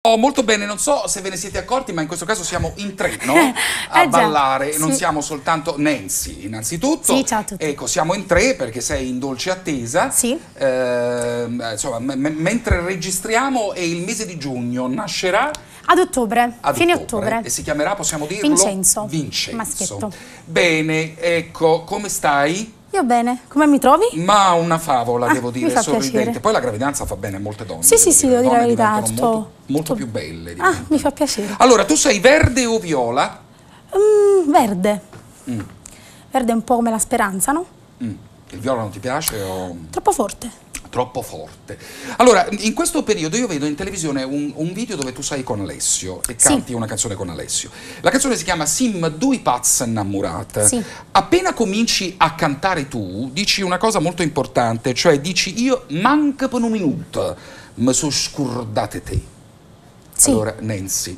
Oh, molto bene, non so se ve ne siete accorti, ma in questo caso siamo in tre, no? A ballare, sì. Non siamo soltanto Nancy, innanzitutto. Sì, ciao a tutti. Ecco, siamo in tre perché sei in dolce attesa. Sì. Insomma, mentre registriamo è il mese di giugno, nascerà... Ad ottobre, fine ottobre. E si chiamerà, possiamo dirlo? Vincenzo. Vincenzo. Maschietto. Bene, ecco, come stai? Io bene, come mi trovi? Ma una favola, devo dire, mi fa sorridente. piacere. Poi la gravidanza fa bene a molte donne. Sì, sì, devo dire la verità. Molto più belle. Mi fa piacere. Allora, tu sei verde o viola? Verde. Verde è un po' come la speranza, no? Il viola non ti piace o... Troppo forte. Troppo forte. Allora, in questo periodo io vedo in televisione un video dove tu sei con Alessio e canti una canzone con Alessio. La canzone si chiama Sim due pazz innamorata. Sì. Appena cominci a cantare tu, dici una cosa molto importante, cioè dici io manca per un minuto, mi sono scordate te. Sì. Allora, Nancy,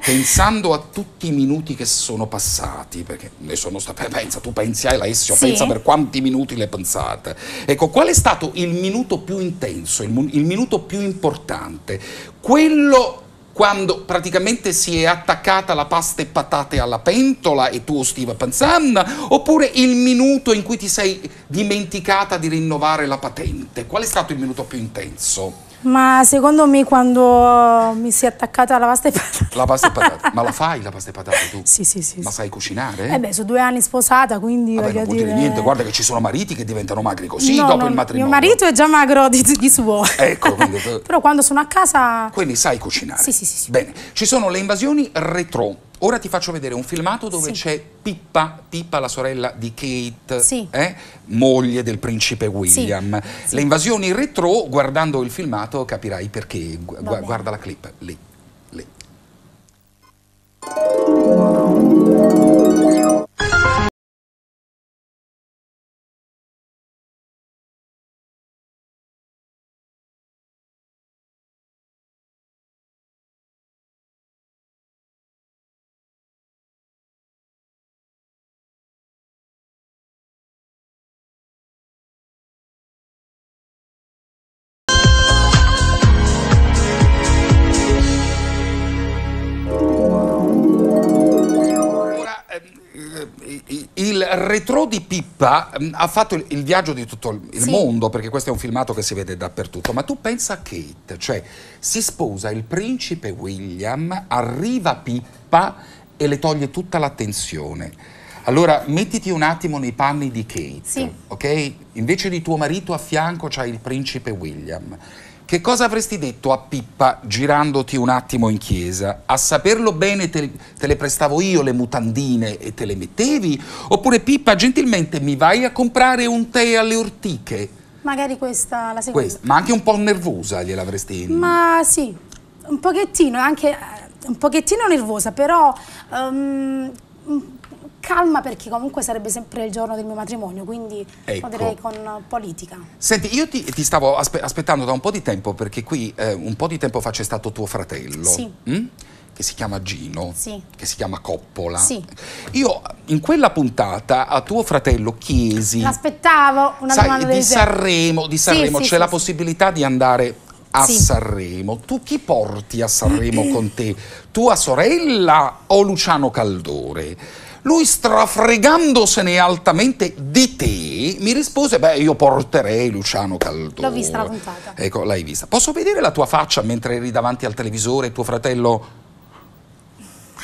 pensando a tutti i minuti che sono passati, perché ne sono pensa, tu pensi a Alessio, sì. Pensa per quanti minuti le pensate. Ecco, qual è stato il minuto più intenso, il minuto più importante? Quello quando praticamente si è attaccata la pasta e patate alla pentola e tu stiva pensando, oppure il minuto in cui ti sei dimenticata di rinnovare la patente? Qual è stato il minuto più intenso? Ma secondo me quando mi si è attaccata alla pasta e patate. La pasta e patate. Ma la fai la pasta e patate tu? Sì. Ma sai cucinare? Beh, sono 2 anni sposata, quindi Vabbè, voglio non vuol dire dire... niente, guarda che ci sono mariti che diventano magri così No, dopo il matrimonio. Mio marito è già magro di suo. Ecco, quindi... Però quando sono a casa... Quindi sai cucinare? Sì. Bene, ci sono le invasioni retro. Ora ti faccio vedere un filmato dove c'è Pippa, la sorella di Kate, moglie del principe William. Sì. Le invasioni retro, guardando il filmato capirai perché. Guarda la clip, lì. Il retro di Pippa ha fatto il viaggio di tutto il mondo, perché questo è un filmato che si vede dappertutto, ma tu pensa a Kate, cioè si sposa il principe William, arriva Pippa e le toglie tutta l'attenzione. Allora mettiti un attimo nei panni di Kate, ok? Invece di tuo marito a fianco c'hai il principe William. Che cosa avresti detto a Pippa girandoti un attimo in chiesa? A saperlo bene te le prestavo io le mutandine e te le mettevi? Oppure Pippa gentilmente mi vai a comprare un tè alle ortiche? Magari questa la seconda. Ma anche un po' nervosa gliel'avresti... Ma sì, un pochettino, anche un pochettino nervosa, però... calma, perché comunque sarebbe sempre il giorno del mio matrimonio, quindi lo direi con politica. Senti, io ti stavo aspettando da un po' di tempo, perché qui un po' di tempo fa c'è stato tuo fratello, che si chiama Gino, che si chiama Coppola. Io in quella puntata a tuo fratello chiesi... L'aspettavo, una domanda del Sanremo, c'è la possibilità di andare a Sanremo. Tu chi porti a Sanremo con te? Tua sorella o Luciano Caldore? Lui, strafregandosene altamente di te, mi rispose, beh, io porterei Luciano Caldore. L'ho vista la puntata. Ecco, l'hai vista. Posso vedere la tua faccia mentre eri davanti al televisore e tuo fratello...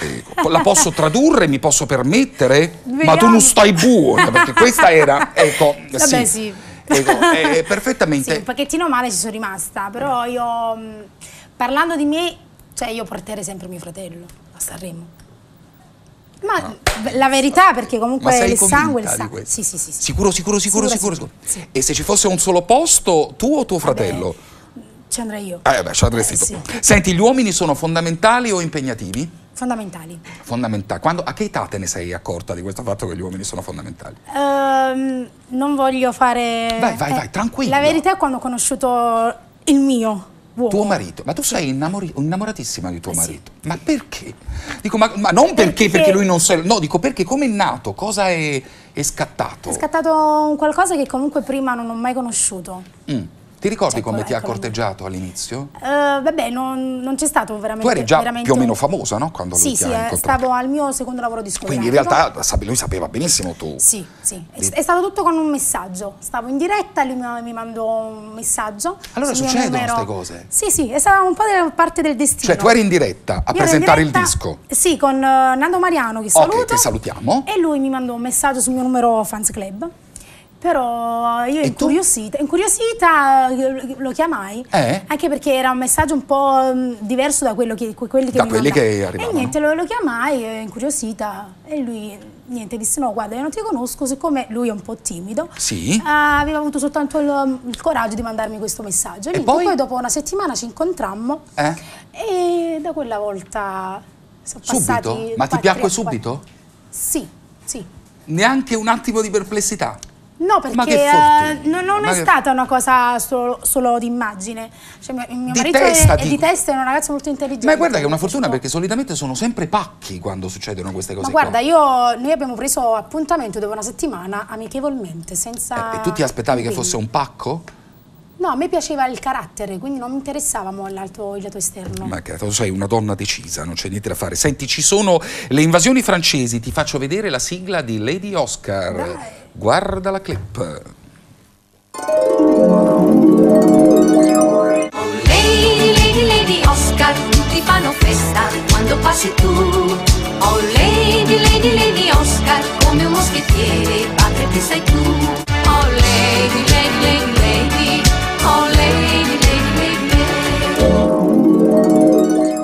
Ecco. La posso tradurre? Mi posso permettere? Vediamo. Ma tu non stai buona, perché questa era... Ecco, vabbè, sì. Ecco, perfettamente... Sì, un pochettino male ci sono rimasta, però io, parlando di me, cioè io porterei sempre mio fratello a Sanremo. Ma la verità, perché comunque il sangue, Sì. Sicuro. Sì. E se ci fosse un solo posto, tu o tuo fratello? Ci andrei io. Ci andresti tu. Senti, gli uomini sono fondamentali o impegnativi? Fondamentali. Fondamentali. A che età te ne sei accorta di questo fatto che gli uomini sono fondamentali? Non voglio fare... Vai, tranquillo. La verità è quando ho conosciuto il mio uomo. Tuo marito, ma tu sei innamoratissima di tuo marito. Ma perché? Dico, ma non perché lui non sei... No, dico perché come è nato? Cosa è scattato? È scattato un qualcosa che comunque prima non ho mai conosciuto. Ti ricordi come ti ha corteggiato all'inizio? Vabbè, non c'è stato veramente... Tu eri già più o meno famosa, no? Quando lui ti ha incontrato. Stavo al mio secondo lavoro discografico. Quindi in realtà lui sapeva benissimo tu. Sì. È stato tutto con un messaggio. Stavo in diretta, lui mi mandò un messaggio. Allora succedono queste cose? Sì, è stata un po' parte del destino. Cioè tu eri in diretta a presentare il disco? Sì, con Nando Mariano, che saluto. Ok, che salutiamo. E lui mi mandò un messaggio sul mio numero fans club. Però io incuriosita lo chiamai, anche perché era un messaggio un po' diverso da quelli che arrivavano. E niente, lo chiamai, incuriosita, e lui niente, disse no, guarda, io non ti conosco, siccome lui è un po' timido, aveva avuto soltanto il coraggio di mandarmi questo messaggio. E poi dopo una settimana ci incontrammo e da quella volta sono passati... Subito? Ma ti piacque subito? Sì. Neanche un attimo di perplessità? No, perché non è stata una cosa solo di immagine. Cioè, mio marito è di testa, è un ragazzo molto intelligente. Ma guarda che è una fortuna, perché solitamente sono sempre pacchi quando succedono queste cose. Ma guarda, noi abbiamo preso appuntamento dopo una settimana, amichevolmente, senza... E tu ti aspettavi che fosse un pacco? No, a me piaceva il carattere, quindi non mi interessava il lato esterno. Ma che tu sei una donna decisa, non c'è niente da fare. Senti, ci sono le invasioni francesi, ti faccio vedere la sigla di Lady Oscar. Dai. Guarda la clip. Oh Lady Oscar, tutti fanno festa quando passi tu. Oh Lady Oscar, come un moschettiere, batterti sei tu. Oh Lady, oh Lady.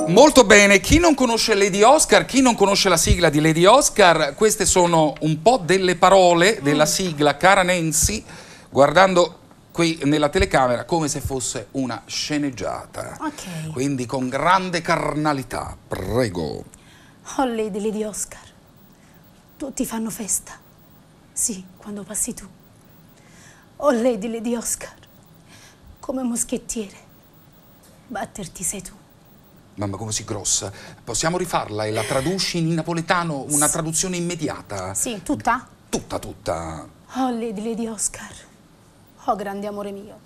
Molto bene, chi non conosce Lady Oscar, chi non conosce la sigla di Lady Oscar, queste sono un po' delle parole della sigla, cara Nancy, guardando qui nella telecamera come se fosse una sceneggiata. Ok. Quindi con grande carnalità, prego. Oh Lady Oscar, tutti fanno festa, sì, quando passi tu. Oh Lady Oscar, come moschettiere, batterti sei tu. Mamma, come si grossa. Possiamo rifarla e la traduci in napoletano, una traduzione immediata? Sì, tutta? Tutta. Oh Lady Oscar, oh grande amore mio.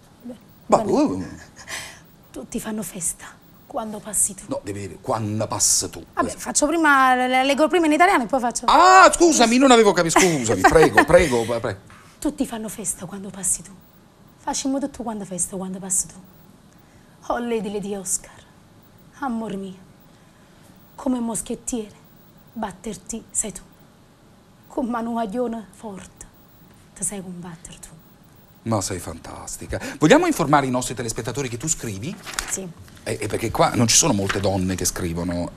Tutti fanno festa quando passi tu. No, devi dire quando passi tu. Vabbè, faccio prima, leggo prima in italiano e poi faccio... Ah, scusami, non avevo capito, scusami, prego. Tutti fanno festa quando passi tu. Facciamo tutto quando festa, quando passi tu. Oh Lady Oscar, amor mio, come moschettiere, batterti sei tu. Con manuaglione forte, ti sai combattere tu. Ma sei fantastica. Vogliamo informare i nostri telespettatori che tu scrivi? Sì. Perché qua non ci sono molte donne che scrivono.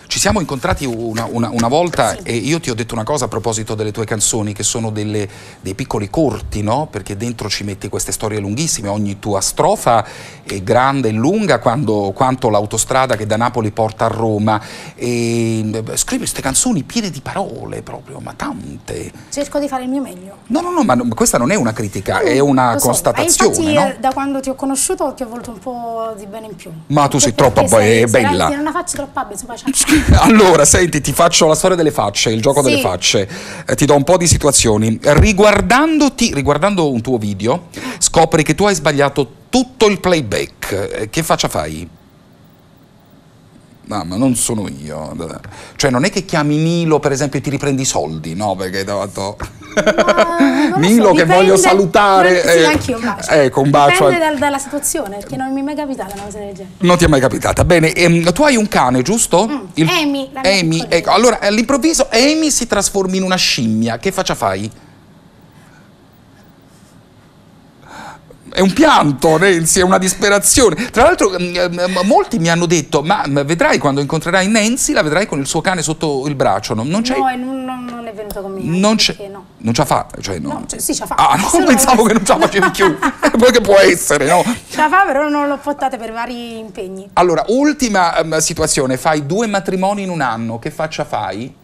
Ci siamo incontrati una volta, e io ti ho detto una cosa a proposito delle tue canzoni, che sono dei piccoli corti, no? Perché dentro ci metti queste storie lunghissime, ogni tua strofa è grande e lunga quanto l'autostrada che da Napoli porta a Roma. E scrivi queste canzoni piene di parole proprio, ma tante. Cerco di fare il mio meglio. No, ma questa non è una critica, è una constatazione. Infatti, no? Da quando ti ho conosciuto ti ho voluto un po' di bene in più. Ma tu sei troppo bella. Non una faccia troppo abbia, Allora, senti, ti faccio la storia delle facce, il gioco delle facce. Ti do un po' di situazioni. Riguardando un tuo video, scopri che tu hai sbagliato tutto il playback. Che faccia fai? No, ma non sono io. Cioè, non è che chiami Milo, per esempio, e ti riprendi i soldi, no? Perché hai dato... Milo, che voglio salutare. Sì, anch'io un bacio. Ecco, un bacio. Dipende dalla situazione, perché non mi è mai capitata una cosa del genere. Non ti è mai capitata. Bene, tu hai un cane, giusto? Amy. Amy, ecco, allora all'improvviso Amy si trasforma in una scimmia. Che faccia fai? È un pianto, Nancy, è una disperazione. Tra l'altro molti mi hanno detto, ma vedrai quando incontrerai Nancy, la vedrai con il suo cane sotto il braccio. Non è venuto conmigo. Non ce la fa? Cioè, no, sì, ce la fa. Ah, no, pensavo che non ce la facevi più. Poi che può essere, no? Ce la fa, però non l'ho portata per vari impegni. Allora, ultima situazione, fai 2 matrimoni in un anno, che faccia fai?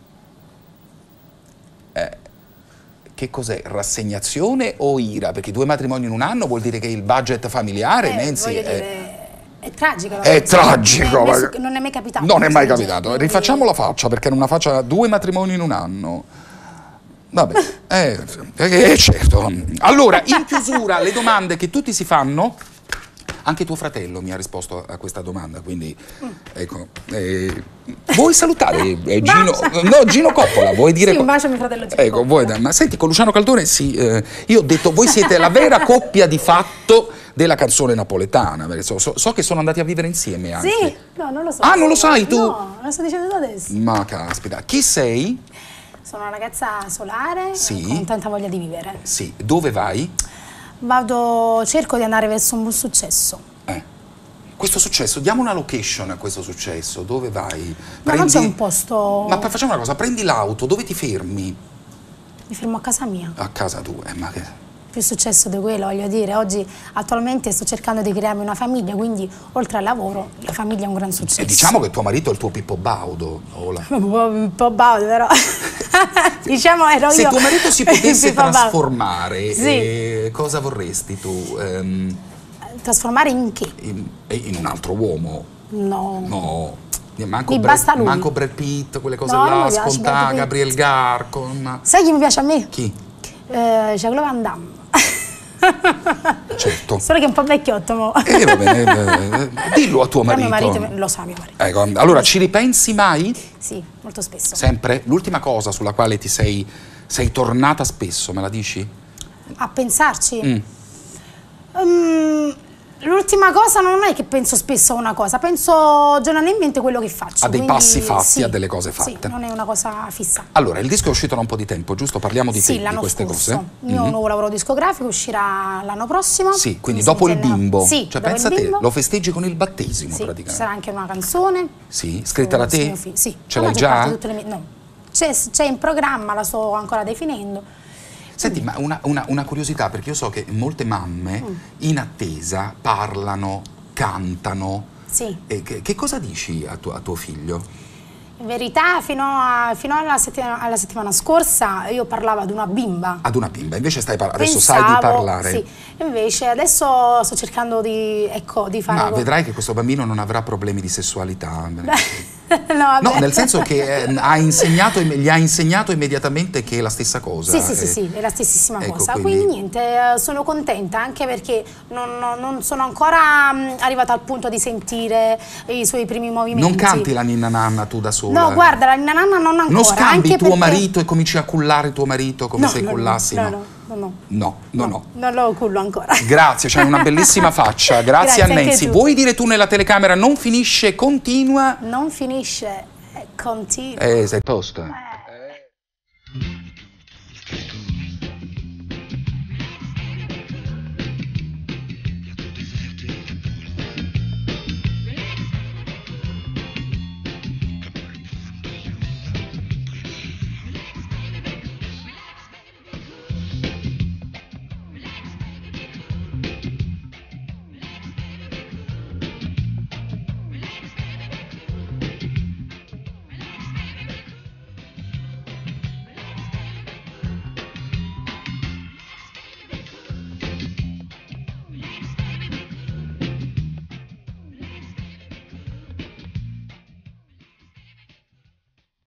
Che cos'è? Rassegnazione o ira? Perché 2 matrimoni in un anno vuol dire che il budget familiare, Nancy, è tragico. È tragico. Non è mai capitato. Non è mai capitato. Rifacciamo la faccia, perché è una faccia 2 matrimoni in un anno. Vabbè, certo. Allora, in chiusura, le domande che tutti si fanno. Anche tuo fratello mi ha risposto a questa domanda, quindi ecco. Vuoi salutare Gino? No, Gino Coppola, vuoi dire? Sì, un bacio a mio fratello Gino. Ecco, ma senti, con Luciano Caldone, sì, io ho detto, voi siete la vera coppia di fatto della canzone napoletana, perché so che sono andati a vivere insieme anche. Sì, no, non lo so. Ah, non lo sai tu? No, lo sto dicendo adesso. Ma caspita, chi sei? Sono una ragazza solare, sì, con tanta voglia di vivere. Sì, dove vai? Cerco di andare verso un buon successo. Questo successo, diamo una location a questo successo, dove vai? Ma non c'è un posto... Ma facciamo una cosa, prendi l'auto, dove ti fermi? Mi fermo a casa mia. A casa tua, ma che... Più successo di quello, voglio dire, oggi attualmente sto cercando di crearmi una famiglia, quindi oltre al lavoro la famiglia è un gran successo. E diciamo che tuo marito è il tuo Pippo Baudo. Pippo Baudo, però. Diciamo ero io. Se tuo marito si potesse trasformare, sì, cosa vorresti tu? Trasformare in che? In un altro uomo? No. No. Manco Brad Pitt, quelle cose là, scontate, Gabriel Garcon. Sai chi mi piace a me? Chi? Jean-Claude Van Damme. Certo. Solo che è un po' vecchiotto, mo. Va bene, dillo a tuo marito. Mio marito lo sa, mio marito. Ecco, allora, ci ripensi mai? Sì, molto spesso. Sempre? L'ultima cosa sulla quale ti sei tornata spesso, me la dici? A pensarci? L'ultima cosa non è che penso spesso a una cosa, penso giornalmente quello che faccio. A dei passi fatti, sì, a delle cose fatte. Sì, non è una cosa fissa. Allora, il disco è uscito da un po' di tempo, giusto? Parliamo di te, di queste scorso. cose. Il mio nuovo lavoro discografico uscirà l'anno prossimo. Sì, quindi dopo il bimbo. Sì, cioè, pensa a te, lo festeggi con il battesimo, sì, praticamente. Ci sarà anche una canzone. Sì, scritta da te? Sì. Ce l'hai già? No, c'è in programma, la sto ancora definendo. Senti, ma una curiosità, perché io so che molte mamme in attesa parlano, cantano. Sì. Che cosa dici a tuo figlio? In verità, fino alla settimana scorsa io parlavo ad una bimba. Ad una bimba, invece adesso sai di parlare. Sì, invece adesso sto cercando di fare... Ma vedrai che questo bambino non avrà problemi di sessualità. No, nel senso che gli ha insegnato immediatamente che è la stessa cosa. Sì, è la stessissima cosa. Quindi niente, sono contenta anche perché non sono ancora arrivata al punto di sentire i suoi primi movimenti. Non canti la ninna nanna tu da sola? No, guarda, la ninna nanna non ancora. Non scambi tuo marito e cominci a cullare tuo marito come se cullassi? No. Non lo cullo ancora. Grazie, c'hai una bellissima faccia. Grazie a Nancy. Vuoi dire tu nella telecamera non finisce, continua? Non finisce, continua. Sei tosta.